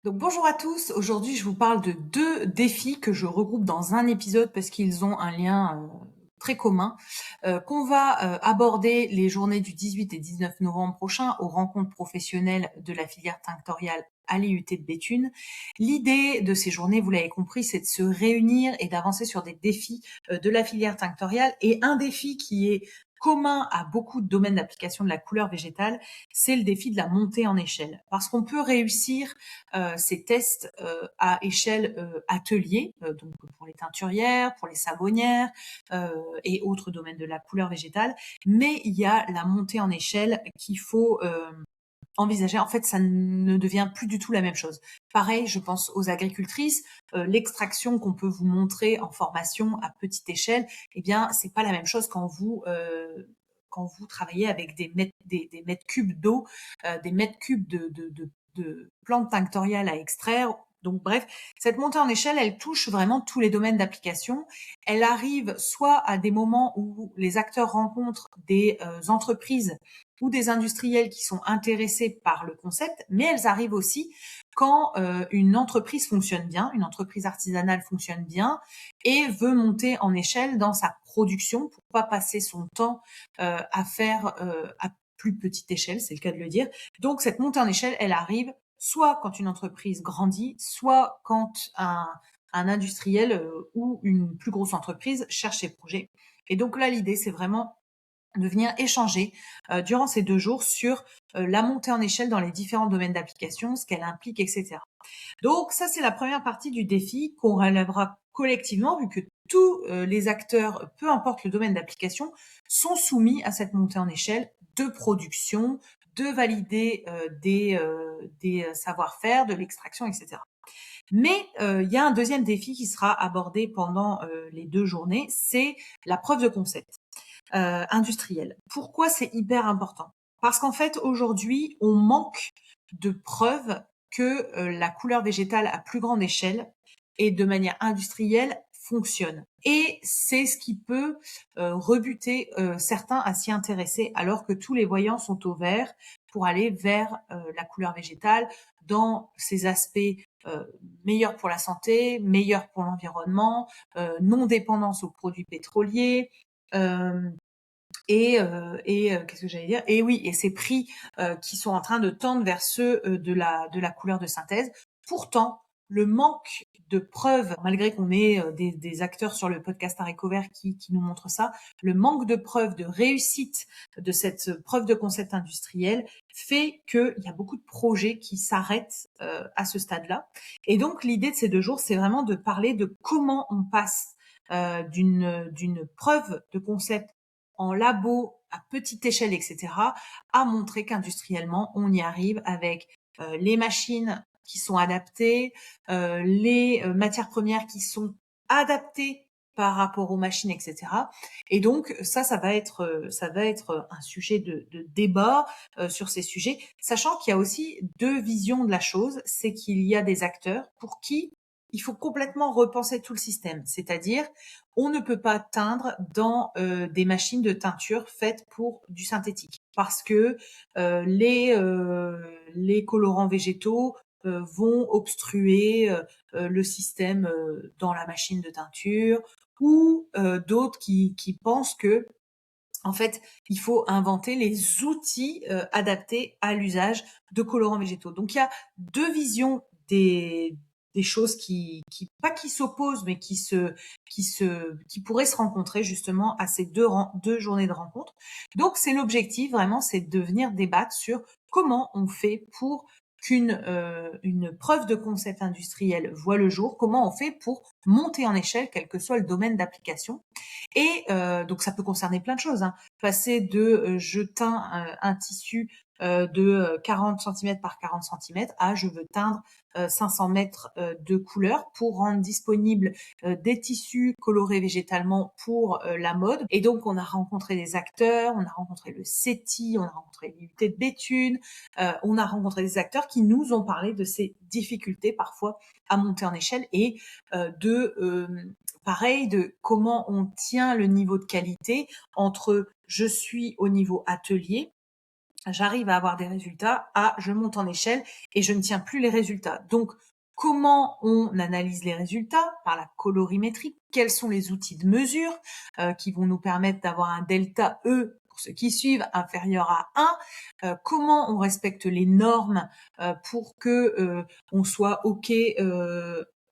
Donc bonjour à tous, aujourd'hui je vous parle de deux défis que je regroupe dans un épisode parce qu'ils ont un lien très commun, qu'on va aborder les journées du 18 et 19 novembre prochain aux rencontres professionnelles de la filière tinctoriale à l'IUT de Béthune. L'idée de ces journées, vous l'avez compris, c'est de se réunir et d'avancer sur des défis de la filière tinctoriale. Et un défi qui est commun à beaucoup de domaines d'application de la couleur végétale, c'est le défi de la montée en échelle. Parce qu'on peut réussir ces tests à échelle atelier, donc pour les teinturières, pour les savonnières et autres domaines de la couleur végétale. Mais il y a la montée en échelle qu'il faut envisager. En fait, ça ne devient plus du tout la même chose. Pareil, je pense aux agricultrices, l'extraction qu'on peut vous montrer en formation à petite échelle, eh bien, c'est pas la même chose quand vous travaillez avec des mètres cubes d'eau, des mètres cubes de plantes tinctoriales à extraire. Donc bref, cette montée en échelle, elle touche vraiment tous les domaines d'application. Elle arrive soit à des moments où les acteurs rencontrent des entreprises ou des industriels qui sont intéressés par le concept, mais elles arrivent aussi quand une entreprise fonctionne bien, une entreprise artisanale fonctionne bien et veut monter en échelle dans sa production pour pas passer son temps à faire à plus petite échelle, c'est le cas de le dire. Donc cette montée en échelle, elle arrive soit quand une entreprise grandit, soit quand un industriel ou une plus grosse entreprise cherche ses projets. Et donc là, l'idée, c'est vraiment de venir échanger durant ces 2 jours sur la montée en échelle dans les différents domaines d'application, ce qu'elle implique, etc. Donc ça, c'est la première partie du défi qu'on relèvera collectivement, vu que tous les acteurs, peu importe le domaine d'application, sont soumis à cette montée en échelle de production, de valider des savoir-faire, de l'extraction, etc. Mais il y a un deuxième défi qui sera abordé pendant les 2 journées, c'est la preuve de concept industrielle. Pourquoi c'est hyper important? Parce qu'en fait, aujourd'hui, on manque de preuves que la couleur végétale à plus grande échelle et de manière industrielle fonctionne. Et c'est ce qui peut rebuter certains à s'y intéresser, alors que tous les voyants sont au vert pour aller vers la couleur végétale dans ses aspects meilleurs pour la santé, meilleurs pour l'environnement, non dépendance aux produits pétroliers, euh, qu'est-ce que j'allais dire? Et oui, et ces prix qui sont en train de tendre vers ceux de la couleur de synthèse. Pourtant, le manque de preuves, malgré qu'on ait des acteurs sur le podcast Haricots Verts qui nous montrent ça, le manque de preuves de réussite de cette preuve de concept industriel fait qu'il y a beaucoup de projets qui s'arrêtent à ce stade-là. Et donc, l'idée de ces 2 jours, c'est vraiment de parler de comment on passe d'une preuve de concept en labo, à petite échelle, etc., à montrer qu'industriellement, on y arrive avec les machines qui sont adaptées, les matières premières qui sont adaptées par rapport aux machines, etc. Et donc ça va être un sujet de débat sur ces sujets, sachant qu'il y a aussi deux visions de la chose. C'est qu'il y a des acteurs pour qui il faut complètement repenser tout le système, c'est-à-dire on ne peut pas teindre dans des machines de teinture faites pour du synthétique parce que les colorants végétaux vont obstruer le système dans la machine de teinture ou d'autres qui pensent que en fait, il faut inventer les outils adaptés à l'usage de colorants végétaux. Donc il y a deux visions des choses pas qui s'opposent, mais qui pourraient se rencontrer justement à ces deux journées de rencontre. Donc c'est l'objectif vraiment, c'est de venir débattre sur comment on fait pour qu'une une preuve de concept industriel voit le jour, comment on fait pour monter en échelle, quel que soit le domaine d'application. Et donc ça peut concerner plein de choses, hein. Passer de je teins un tissu de 40 centimètres par 40 centimètres à je veux teindre 500 mètres de couleur pour rendre disponible des tissus colorés végétalement pour la mode. Et donc on a rencontré des acteurs, on a rencontré le CETI, on a rencontré l'IUT de Béthune, on a rencontré des acteurs qui nous ont parlé de ces difficultés parfois à monter en échelle et pareil, de comment on tient le niveau de qualité entre je suis au niveau atelier, j'arrive à avoir des résultats, je monte en échelle et je ne tiens plus les résultats. Donc, comment on analyse les résultats? Par la colorimétrie. Quels sont les outils de mesure qui vont nous permettre d'avoir un delta E, pour ceux qui suivent, inférieur à 1? Comment on respecte les normes pour que on soit OK,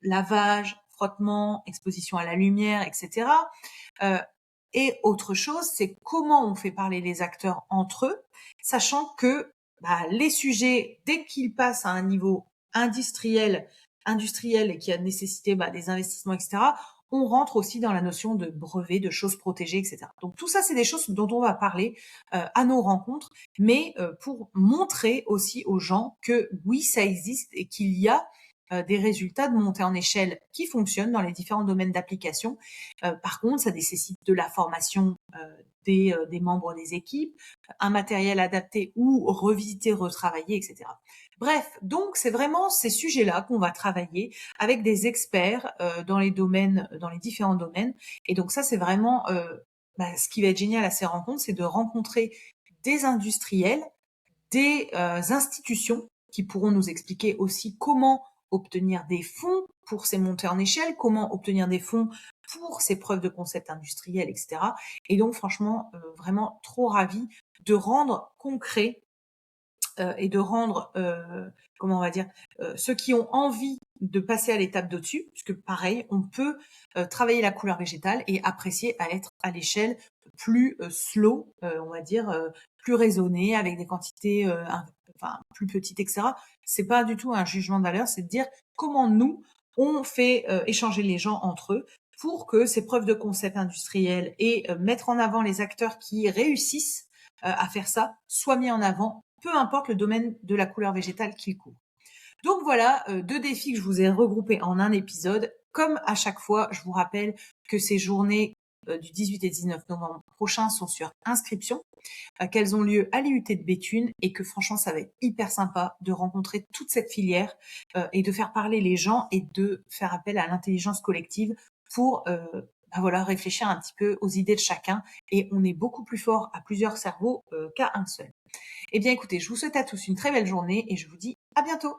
lavage, frottement, exposition à la lumière, etc. Et autre chose, c'est comment on fait parler les acteurs entre eux, sachant que les sujets, dès qu'ils passent à un niveau industriel et qui a nécessité des investissements, etc., on rentre aussi dans la notion de brevet, de choses protégées, etc. Donc tout ça, c'est des choses dont on va parler à nos rencontres, mais pour montrer aussi aux gens que oui, ça existe et qu'il y a des résultats de montée en échelle qui fonctionnent dans les différents domaines d'application. Par contre, ça nécessite de la formation des membres des équipes, un matériel adapté ou revisiter, retravailler, etc. Bref, donc c'est vraiment ces sujets-là qu'on va travailler avec des experts dans les différents domaines. Et donc ça, c'est vraiment ce qui va être génial à ces rencontres, c'est de rencontrer des industriels, des institutions qui pourront nous expliquer aussi comment obtenir des fonds pour ces montées en échelle, comment obtenir des fonds pour ces preuves de concept industriel, etc. Et donc, franchement, vraiment trop ravie de rendre concret et de rendre, comment on va dire, ceux qui ont envie de passer à l'étape d'au-dessus, puisque pareil, on peut travailler la couleur végétale et apprécier à être à l'échelle plus slow, on va dire, plus raisonnée, avec des quantités plus petites, etc. C'est pas du tout un jugement de valeur, c'est de dire comment nous, on fait échanger les gens entre eux pour que ces preuves de concept industriel et mettre en avant les acteurs qui réussissent à faire ça soient mis en avant, peu importe le domaine de la couleur végétale qu'ils couvrent. Donc voilà, 2 défis que je vous ai regroupés en un épisode. Comme à chaque fois, je vous rappelle que ces journées du 18 et 19 novembre prochains sont sur inscription, qu'elles ont lieu à l'IUT de Béthune et que franchement, ça va être hyper sympa de rencontrer toute cette filière et de faire parler les gens et de faire appel à l'intelligence collective pour réfléchir un petit peu aux idées de chacun. Et on est beaucoup plus fort à plusieurs cerveaux qu'à un seul. Eh bien, écoutez, je vous souhaite à tous une très belle journée et je vous dis à bientôt.